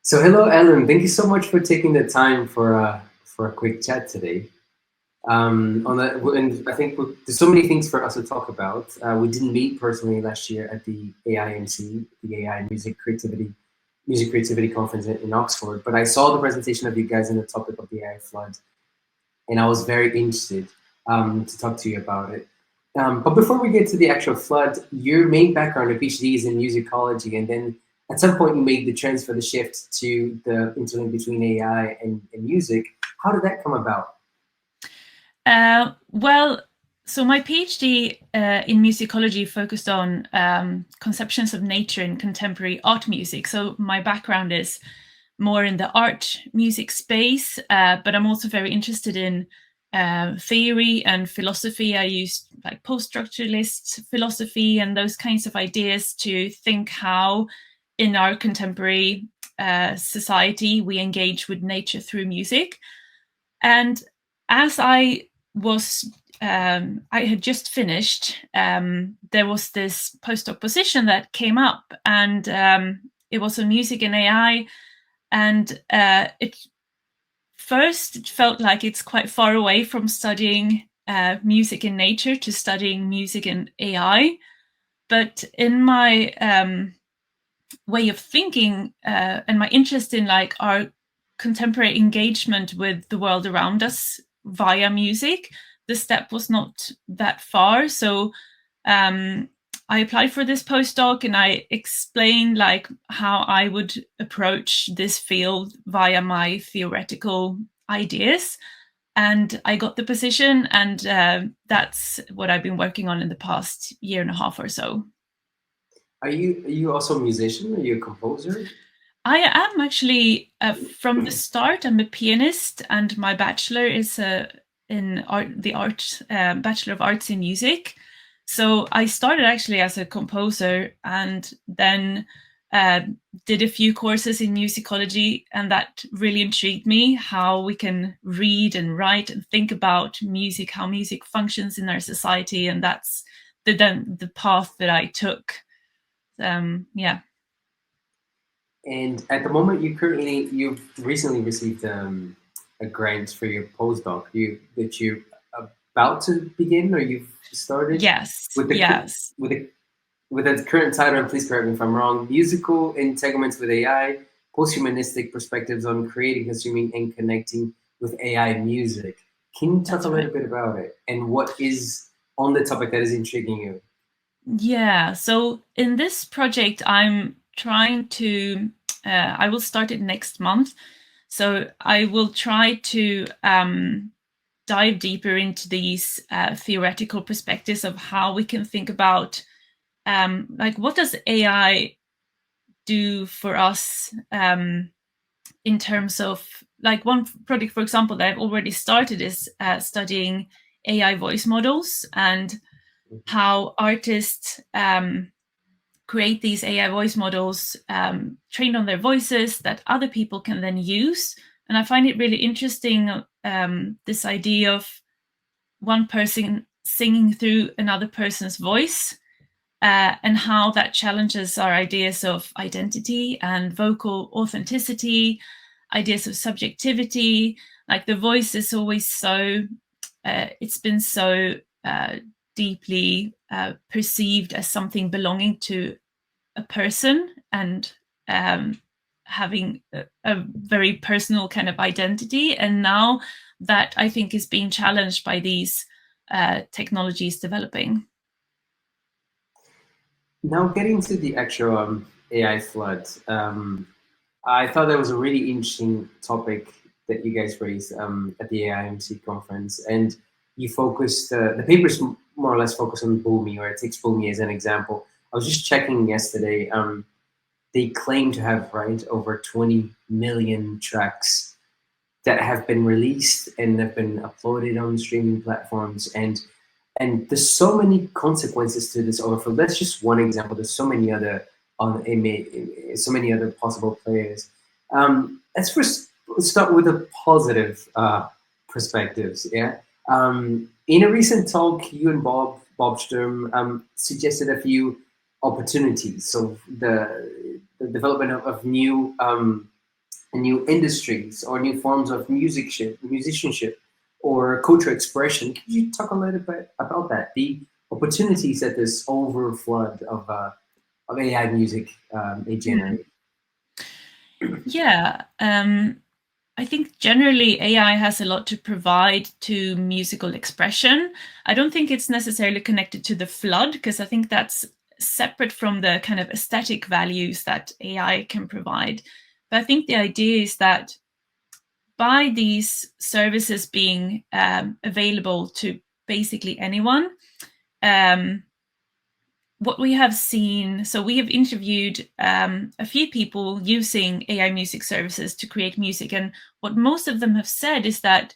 So hello, Ellen. Thank you so much for taking the time for a quick chat today. And I think there's so many things for us to talk about. We didn't meet personally last year at the AIMC, the AI Music Creativity Conference in Oxford, but I saw the presentation of you guys on the topic of the AI flood, and I was very interested to talk to you about it. But before we get to the actual flood, your main background, your PhD, is in musicology, and then at some point you made the transfer, the shift to the interlink between AI and music. How did that come about? Well, so my PhD in musicology focused on conceptions of nature in contemporary art music. So my background is more in the art music space, but I'm also very interested in theory and philosophy. I use like post-structuralist philosophy and those kinds of ideas to think how in our contemporary society we engage with nature through music. And as I had just finished, there was this postdoc position that came up, and it was on music and AI. And it first felt like it's quite far away from studying music in nature to studying music and AI. But in my way of thinking and my interest in like our contemporary engagement with the world around us via music, the step was not that far. So I applied for this postdoc and I explained like how I would approach this field via my theoretical ideas. And I got the position, and that's what I've been working on in the past year and a half or so. Are you also a musician? Are you a composer? I am actually from the start. I'm a pianist, and my bachelor is in art, the art Bachelor of Arts in Music. So I started actually as a composer, and then uh, did a few courses in musicology, and that really intrigued me. How we can read and write and think about music, how music functions in our society, and that's the path that I took. Yeah. And at the moment, you've recently received a grant for your postdoc. You're about to begin, or you've started Yes. with Yes. with the with the current title. And please correct me if I'm wrong. Musical entanglements with AI: Posthumanistic perspectives on creating, consuming, and connecting with AI music. Can you talk a That's right. little bit about it and what is on the topic that is intriguing you? Yeah. So in this project, I'm trying to, I will start it next month. So I will try to dive deeper into these theoretical perspectives of how we can think about, like, what does AI do for us in terms of, like, one project, for example, that I've already started is studying AI voice models and how artists create these AI voice models trained on their voices that other people can then use. And I find it really interesting, this idea of one person singing through another person's voice, and how that challenges our ideas of identity and vocal authenticity, ideas of subjectivity. Like the voice is always so, it's been so deeply perceived as something belonging to a person and having a very personal kind of identity. And now that I think is being challenged by these technologies developing. Now, getting to the actual AI flood, I thought that was a really interesting topic that you guys raised at the AIMC conference, and you focused the papers more or less focus on Boomi, or it takes Boomi as an example. I was just checking yesterday. They claim to have over 20 million tracks that have been released and have been uploaded on streaming platforms, and there's so many consequences to this overflow. That's just one example. There's so many other so many other possible players. Let's first start with the positive perspectives. Yeah. In a recent talk, you and Bob Sturm suggested a few opportunities. So the development of new new industries or new forms of musicianship, or cultural expression. Could you talk a little bit about that? The opportunities that this overflood of AI music may generate. Yeah, I think generally AI has a lot to provide to musical expression. I don't think it's necessarily connected to the flood, because I think that's separate from the kind of aesthetic values that AI can provide. But I think the idea is that by these services being available to basically anyone, what we have seen, so we have interviewed a few people using AI music services to create music, and what most of them have said is that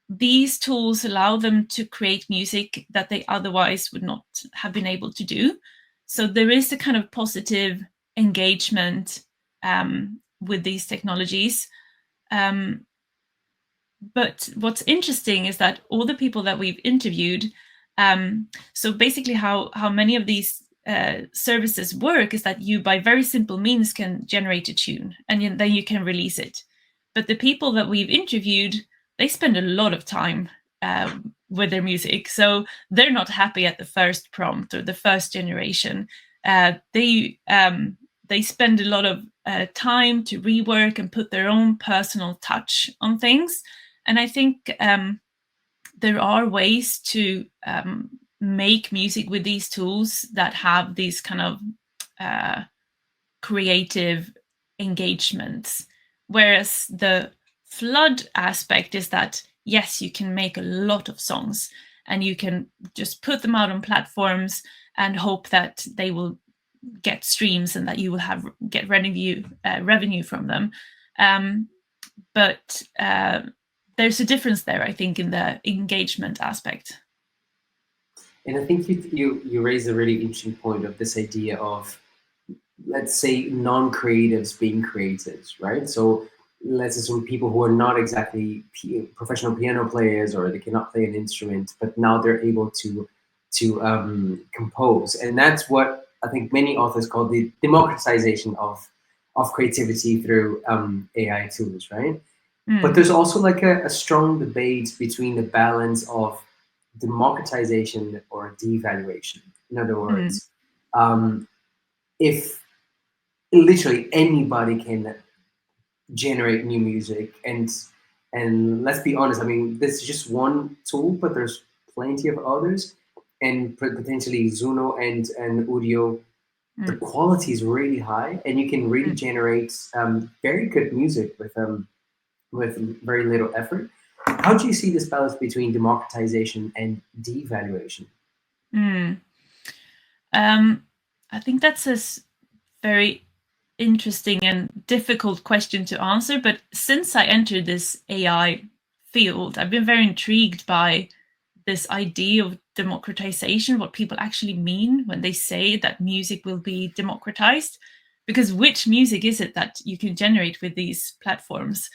these tools allow them to create music that they otherwise would not have been able to do. So there is a kind of positive engagement with these technologies. But what's interesting is that all the people that we've interviewed, so basically how many of these services work is that you, by very simple means, can generate a tune and then you can release it. But the people that we've interviewed, they spend a lot of time with their music. So they're not happy at the first prompt or the first generation. They spend a lot of time to rework and put their own personal touch on things. And I think there are ways to make music with these tools that have these kind of creative engagements. Whereas the flood aspect is that, yes, you can make a lot of songs and you can just put them out on platforms and hope that they will get streams and that you will get revenue from them. But there's a difference there, I think, in the engagement aspect. And I think you raised a really interesting point of this idea of, let's say, non-creatives being creatives, right? So let's assume people who are not exactly professional piano players, or they cannot play an instrument, but now they're able to compose. And that's what I think many authors call the democratization of creativity through AI tools, right? But there's also like a strong debate between the balance of democratization or devaluation. In other words, if literally anybody can generate new music, and let's be honest, I mean, this is just one tool, but there's plenty of others, and potentially Zuno and Udio, the quality is really high, and you can really generate very good music with very little effort. How do you see this balance between democratization and devaluation? I think that's a very interesting and difficult question to answer. But since I entered this AI field, I've been very intrigued by this idea of democratization, what people actually mean when they say that music will be democratized. Because which music is it that you can generate with these platforms?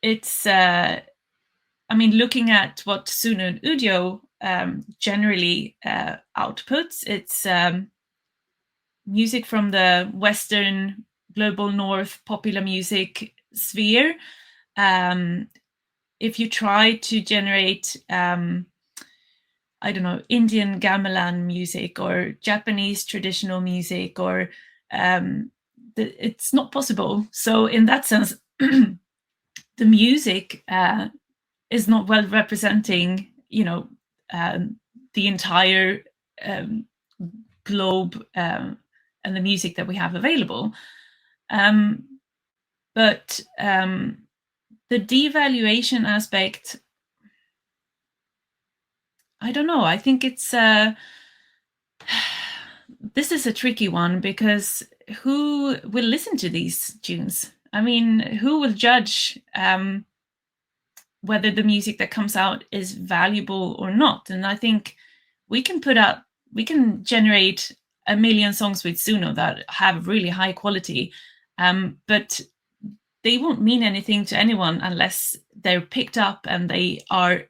It's, I mean, looking at what Zuno and Udio generally outputs, it's music from the Western, global North popular music sphere. If you try to generate, I don't know, Indian gamelan music or Japanese traditional music, or it's not possible. So in that sense, the music is not well representing, the entire globe and the music that we have available. But the devaluation aspect, I don't know. I think it's this is a tricky one, because who will listen to these tunes? I mean, who will judge whether the music that comes out is valuable or not? And I think we can generate 1 million songs with Zuno that have really high quality, but they won't mean anything to anyone unless they're picked up and they are,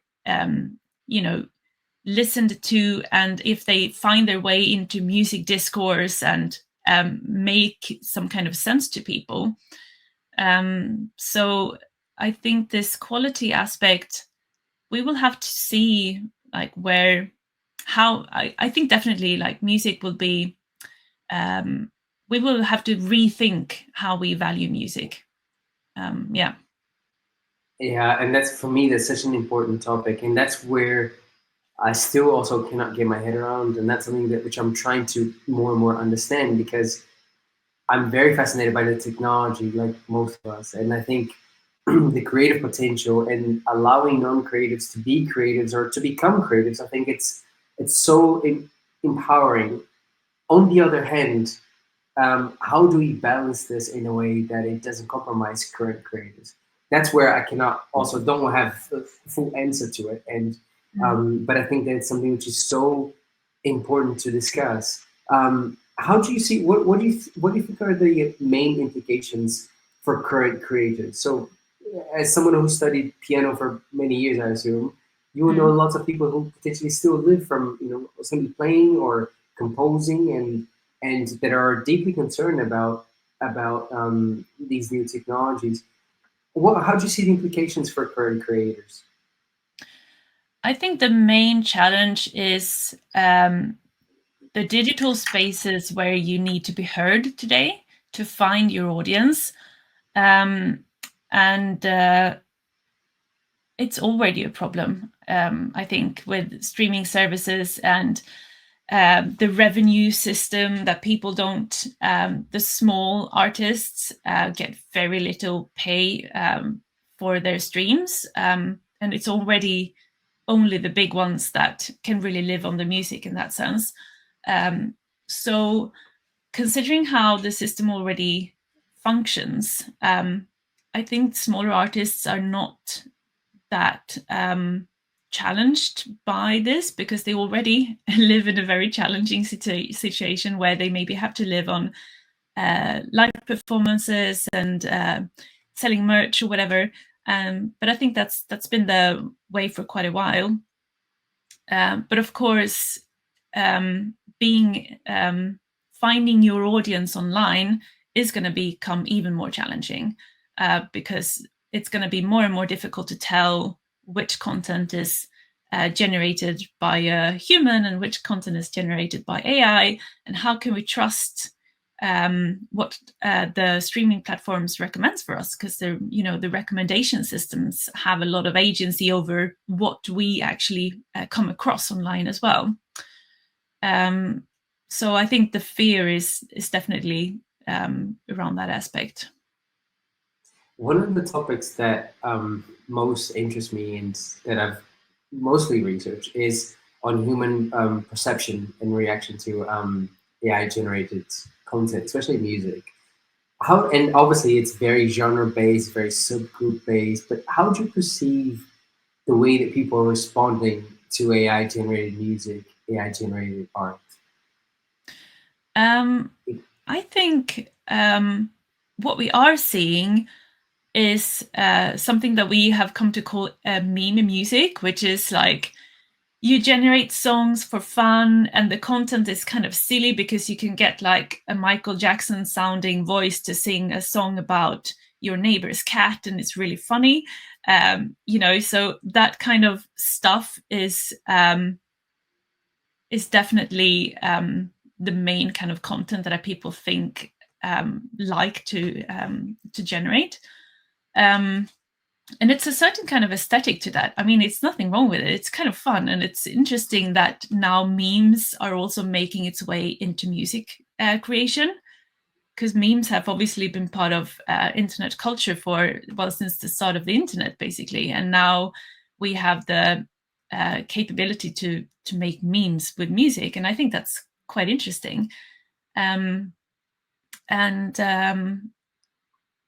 listened to, and if they find their way into music discourse and make some kind of sense to people. So I think this quality aspect, we will have to see like how I think definitely like music will be, we will have to rethink how we value music. Yeah. Yeah, and that's, for me, that's such an important topic, and that's where I still also cannot get my head around, and that's something that which I'm trying to more and more understand, because I'm very fascinated by the technology, like most of us, and I think the creative potential and allowing non-creatives to be creatives or to become creatives, I think it's so empowering. On the other hand, how do we balance this in a way that it doesn't compromise current creators? That's where I cannot, also don't have a full answer to it. And but I think that it's something which is so important to discuss. How do you see, what do you think are the main implications for current creators? So, as someone who studied piano for many years, I assume you will know lots of people who potentially still live from, simply playing or composing, and that are deeply concerned about these new technologies. How do you see the implications for current creators? I think the main challenge is the digital spaces where you need to be heard today to find your audience. And it's already a problem, I think, with streaming services and the revenue system that people don't, the small artists get very little pay for their streams. And it's already only the big ones that can really live on the music in that sense. So considering how the system already functions, I think smaller artists are not that challenged by this, because they already live in a very challenging situation where they maybe have to live on live performances and selling merch or whatever. But I think that's been the way for quite a while. But of course, finding your audience online is going to become even more challenging, because it's going to be more and more difficult to tell which content is generated by a human and which content is generated by AI, and how can we trust what the streaming platforms recommends for us, because the recommendation systems have a lot of agency over what we actually come across online as well. So I think the fear is definitely around that aspect. One of the topics that most interests me and that I've mostly researched is on human perception and reaction to AI generated content, especially music. And obviously it's very genre based, very subgroup based, but how do you perceive the way that people are responding to AI generated music, AI generated art? I think what we are seeing is something that we have come to call meme music, which is like you generate songs for fun and the content is kind of silly because you can get like a Michael Jackson sounding voice to sing a song about your neighbor's cat and it's really funny. So that kind of stuff is definitely the main kind of content that people think like to generate. And it's a certain kind of aesthetic to that. I mean, it's nothing wrong with it. It's kind of fun. And it's interesting that now memes are also making its way into music creation, because memes have obviously been part of internet culture since the start of the internet, basically. And now we have the capability to make memes with music. And I think that's quite interesting.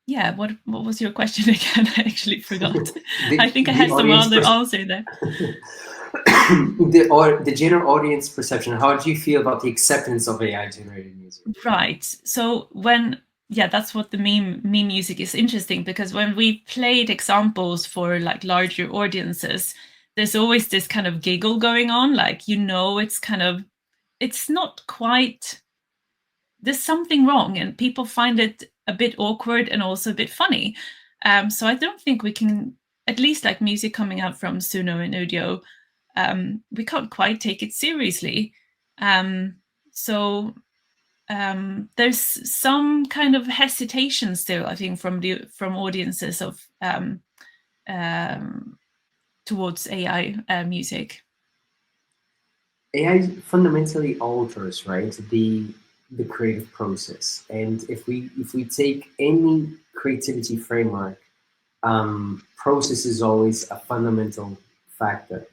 Yeah, what was your question again? I actually forgot. I think I had some other answer there. The general audience perception. How do you feel about the acceptance of AI generated music? Right. So that's what the meme music is interesting, because when we played examples for like larger audiences, there's always this kind of giggle going on. Like, it's not quite there's something wrong, and people find it a bit awkward and also a bit funny. So I don't think we can, at least like music coming out from Suno and Udio, we can't quite take it seriously. So there's some kind of hesitation still, I think, from audiences of towards AI music. AI fundamentally alters, right, the creative process. And if we take any creativity framework, process is always a fundamental factor.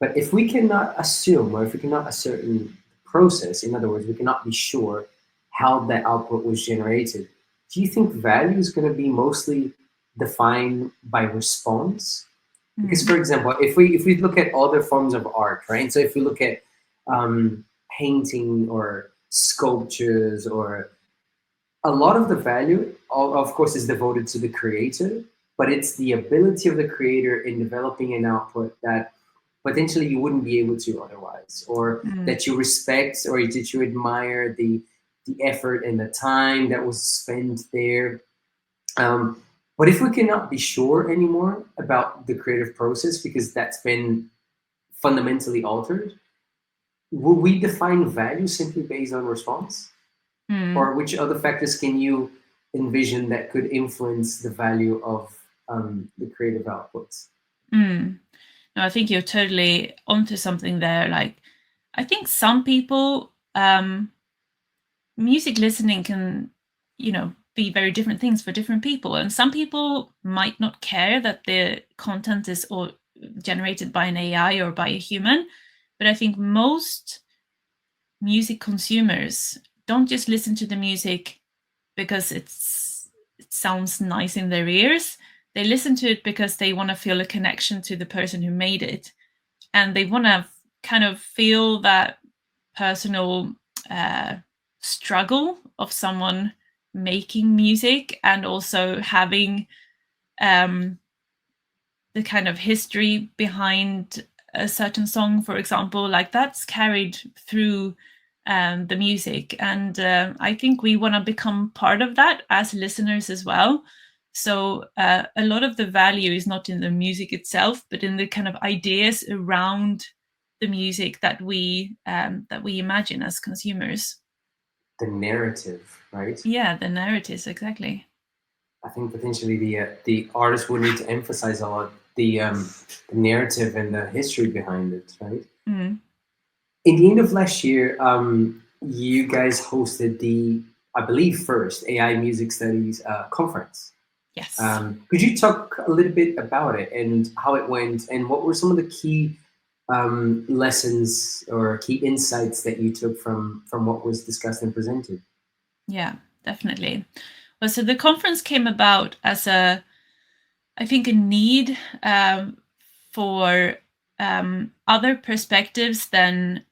But if we cannot assume, or if we cannot ascertain process, in other words, we cannot be sure how that output was generated, do you think value is going to be mostly defined by response? Because, for example, if we look at other forms of art, right? So if we look at painting or sculptures, or a lot of the value, of course, is devoted to the creator, but it's the ability of the creator in developing an output that potentially you wouldn't be able to otherwise, or that you respect, or that you admire the effort and the time that was spent there. But if we cannot be sure anymore about the creative process because that's been fundamentally altered, will we define value simply based on response? Or which other factors can you envision that could influence the value of the creative outputs? No, I think you're totally onto something there. Like, I think some people, music listening can, be very different things for different people. And some people might not care that the content is all generated by an AI or by a human. But I think most music consumers don't just listen to the music because it sounds nice in their ears. They listen to it because they want to feel a connection to the person who made it, and they want to kind of feel that personal struggle of someone making music, and also having the kind of history behind a certain song, for example, like that's carried through the music. And I think we want to become part of that as listeners as well. So a lot of the value is not in the music itself, but in the kind of ideas around the music that we imagine as consumers. The narrative, right? Yeah, the narratives, exactly. I think potentially the artist would need to emphasize a lot the narrative and the history behind it, right? In the end of last year, you guys hosted the, I believe, first AI Music Studies conference. Yes. Could you talk a little bit about it and how it went, and what were some of the key lessons or key insights that you took from what was discussed and presented? Yeah, definitely. Well, so the conference came about as I think, a need for other perspectives than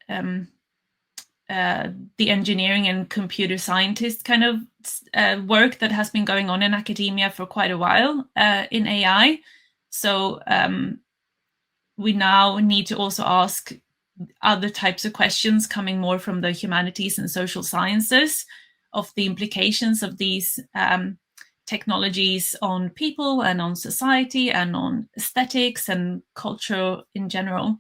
the engineering and computer scientist kind of work that has been going on in academia for quite a while in AI. So we now need to also ask other types of questions coming more from the humanities and social sciences of the implications of these technologies on people and on society and on aesthetics and culture in general.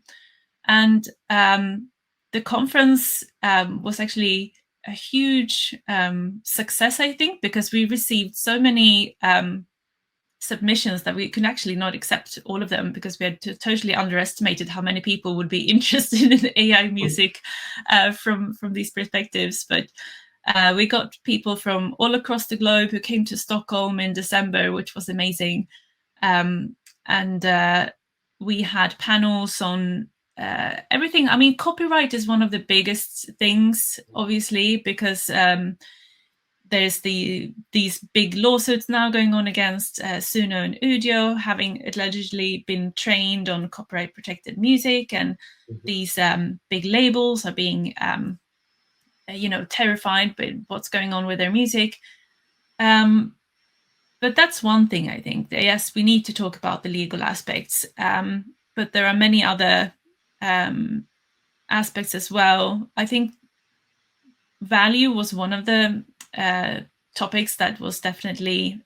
And the conference was actually a huge success, I think, because we received so many submissions that we could actually not accept all of them, because we had totally underestimated how many people would be interested in AI music from these perspectives. But we got people from all across the globe who came to Stockholm in December, which was amazing. And we had panels on everything. I mean, copyright is one of the biggest things, obviously, because there's these big lawsuits now going on against Suno and Udio, having allegedly been trained on copyright protected music, and these big labels are being terrified by what's going on with their music. But that's one thing, I think. Yes, we need to talk about the legal aspects, but there are many other aspects as well. I think value was one of the topics that was definitely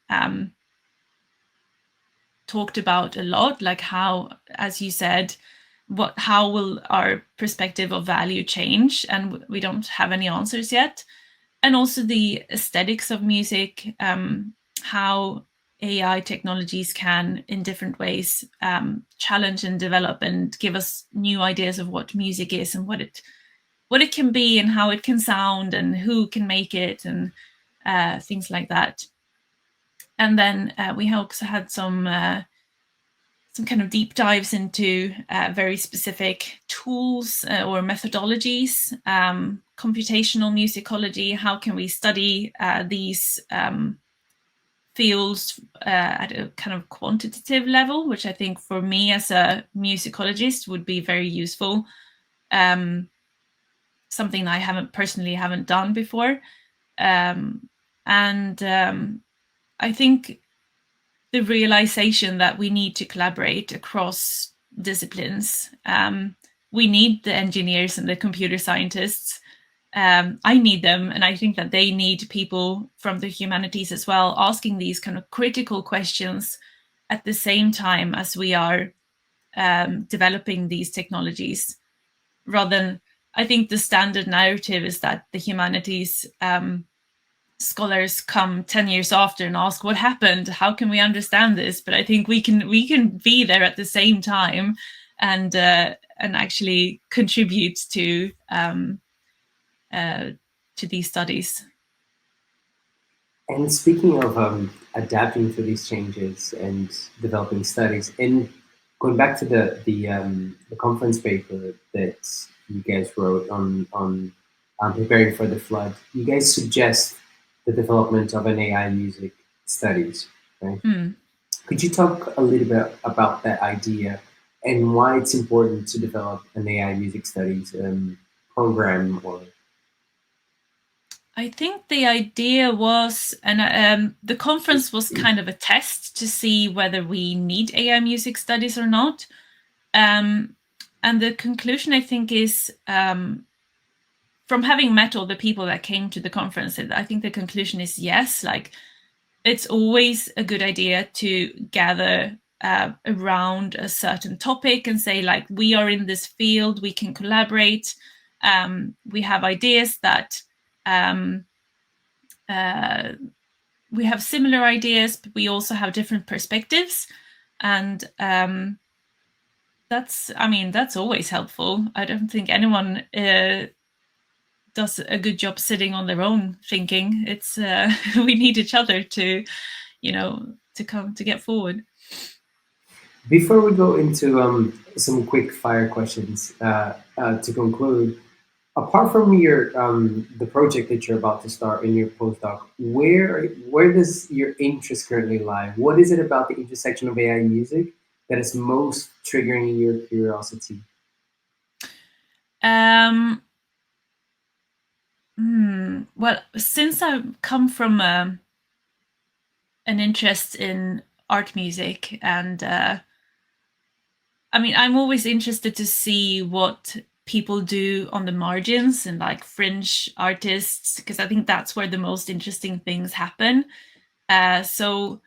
talked about a lot, like how, as you said, how will our perspective of value change? And we don't have any answers yet. And also the aesthetics of music, how AI technologies can, in different ways, challenge and develop and give us new ideas of what music is and what it can be and how it can sound and who can make it and things like that. And then we also had some kind of deep dives into very specific tools or methodologies, computational musicology. How can we study these fields at a kind of quantitative level, which I think for me as a musicologist would be very useful. Something I haven't done before. And I think the realization that we need to collaborate across disciplines. We need the engineers and the computer scientists. I need them, and I think that they need people from the humanities as well, asking these kind of critical questions at the same time as we are developing these technologies. Rather than, I think the standard narrative is that the humanities scholars come 10 years after and ask what happened, how can we understand this? But I think we can be there at the same time and actually contribute to these studies. And speaking of adapting to these changes and developing studies, and going back to the conference paper that you guys wrote on preparing for the flood, you guys suggest the development of an AI music studies, right? Could you talk a little bit about that idea and why it's important to develop an AI music studies program? Or I think the idea was, and the conference was kind of a test to see whether we need AI music studies or not. And the conclusion, I think, is from having met all the people that came to the conference, I think the conclusion is yes. Like, it's always a good idea to gather around a certain topic and say, like, we are in this field, we can collaborate. We have ideas that we have similar ideas, but we also have different perspectives. And that's always helpful. I don't think anyone does a good job sitting on their own thinking. It's we need each other to get forward. Before we go into some quick fire questions to conclude, apart from your the project that you're about to start in your postdoc, where does your interest currently lie? What is it about the intersection of AI and music that is most triggering your curiosity? Well, since I've come from an interest in art music, and I'm always interested to see what people do on the margins and like fringe artists, because I think that's where the most interesting things happen. Yes, the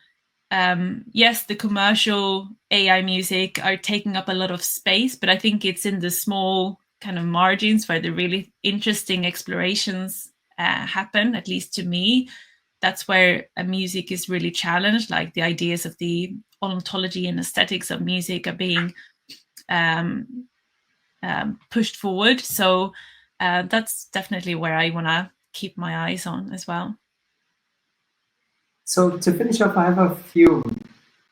commercial AI music are taking up a lot of space, but I think it's in the small kind of margins where the really interesting explorations happen, at least to me. That's where music is really challenged, like the ideas of the ontology and aesthetics of music are being pushed forward. So that's definitely where I want to keep my eyes on as well. So to finish up, I have a few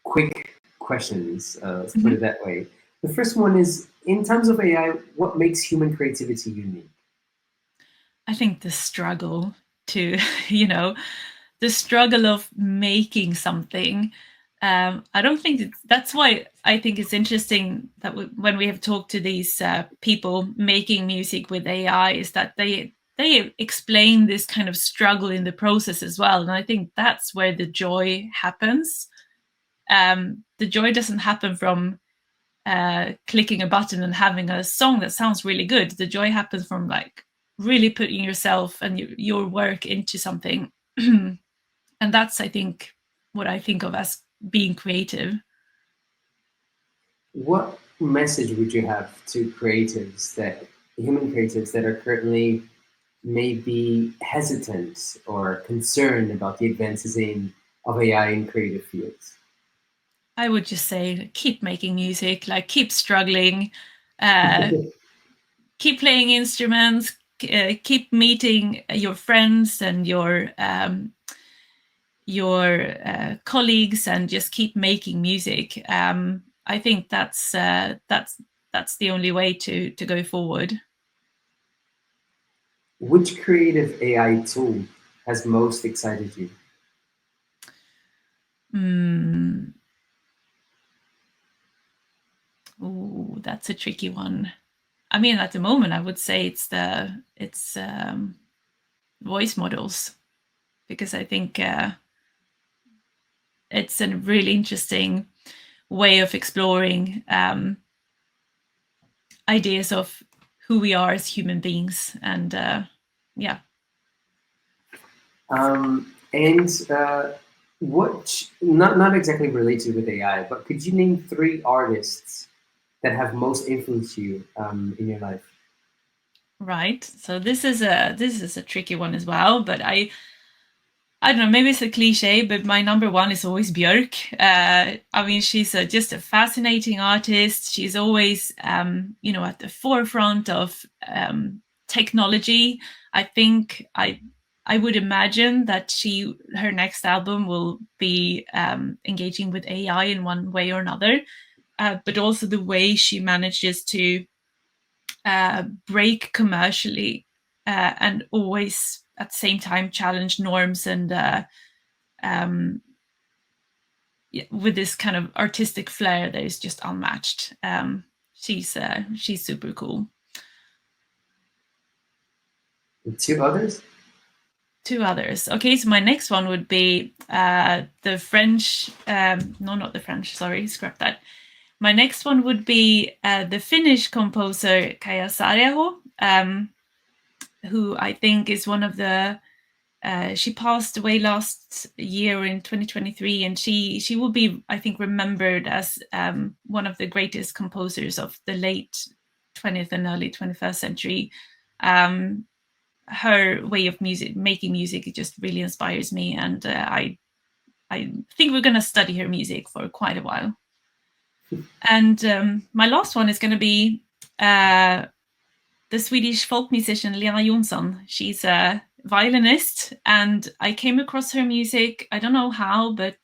quick questions, let's put it that way. The first one is, in terms of AI, what makes human creativity unique? I think the struggle to, the struggle of making something. I don't think that's why I think it's interesting that when we have talked to these people making music with AI, is that they explain this kind of struggle in the process as well. And I think that's where the joy happens. The joy doesn't happen from clicking a button and having a song that sounds really good. The joy happens from like really putting yourself and your work into something. And that's, I think, what I think of as being creative. What message would you have to creatives, that human creatives that are currently maybe hesitant or concerned about the advances of AI in creative fields? I would just say keep making music, like keep struggling, keep playing instruments, keep meeting your friends and your colleagues, and just keep making music. I think that's the only way to go forward. Which creative AI tool has most excited you? Oh, that's a tricky one. I mean, at the moment, I would say it's voice models, because I think it's a really interesting way of exploring ideas of who we are as human beings, and yeah. What, not exactly related with AI, but could you name 3 artists that have most influenced you in your life? Right. So this is a tricky one as well, but I don't know, maybe it's a cliche, but my number one is always Björk. I mean, she's just a fascinating artist. She's always, at the forefront of technology. I think I would imagine that her next album will be engaging with AI in one way or another, but also the way she manages to break commercially and always at the same time challenge norms, and with this kind of artistic flair that is just unmatched. She's super cool. 2 others? 2 others. Okay, so my next one would be the French. No, not the French. Sorry, scrap that. My next one would be the Finnish composer Kaija Saariaho, who I think is one of the. She passed away last year in 2023, and she will be, I think, remembered as one of the greatest composers of the late 20th and early 21st century. Her way of making music, it just really inspires me, and I think we're going to study her music for quite a while. And my last one is going to be the Swedish folk musician Lena Jonsson. She's a violinist, and I came across her music. I don't know how, but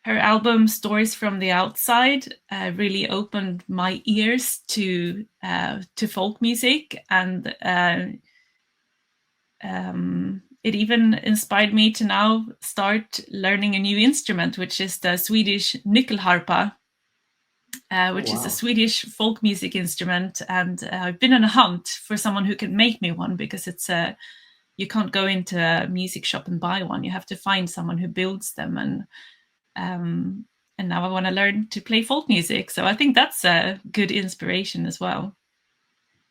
her album "Stories from the Outside" really opened my ears to folk music, and it even inspired me to now start learning a new instrument, which is the Swedish nyckelharpa, which is a Swedish folk music instrument. And I've been on a hunt for someone who can make me one, because you can't go into a music shop and buy one. You have to find someone who builds them. And now I want to learn to play folk music. So I think that's a good inspiration as well.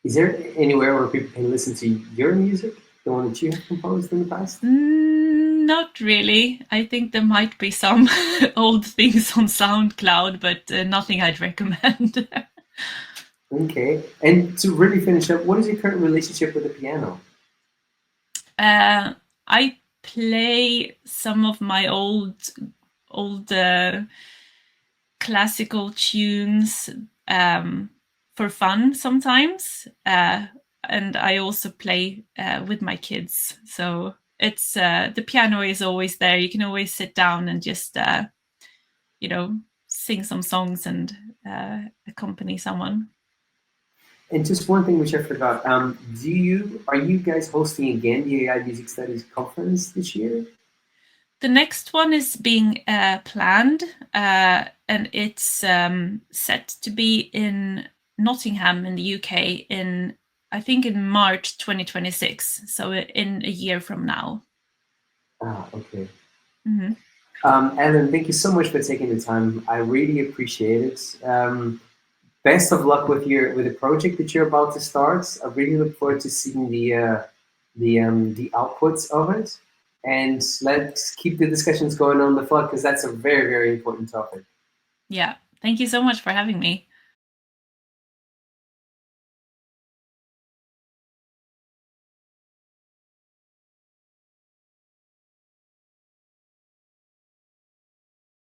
Is there anywhere where people can listen to your music, the one that you have composed in the past? Not really. I think there might be some old things on SoundCloud, but nothing I'd recommend. Okay. And to really finish up, what is your current relationship with the piano? I play some of my old classical tunes for fun sometimes, and I also play with my kids. So it's the piano is always there. You can always sit down and just sing some songs and accompany someone. And just one thing which I forgot, are you guys hosting again the AI Music Studies conference this year? The next one is being planned, and it's set to be in Nottingham in the UK I think in March 2026, so in a year from now. Okay. Mm-hmm. Elin, thank you so much for taking the time. I really appreciate it. best of luck with the project that you're about to start. I really look forward to seeing the outputs of it. And let's keep the discussions going on the flood, because that's a very, very important topic. Yeah. Thank you so much for having me.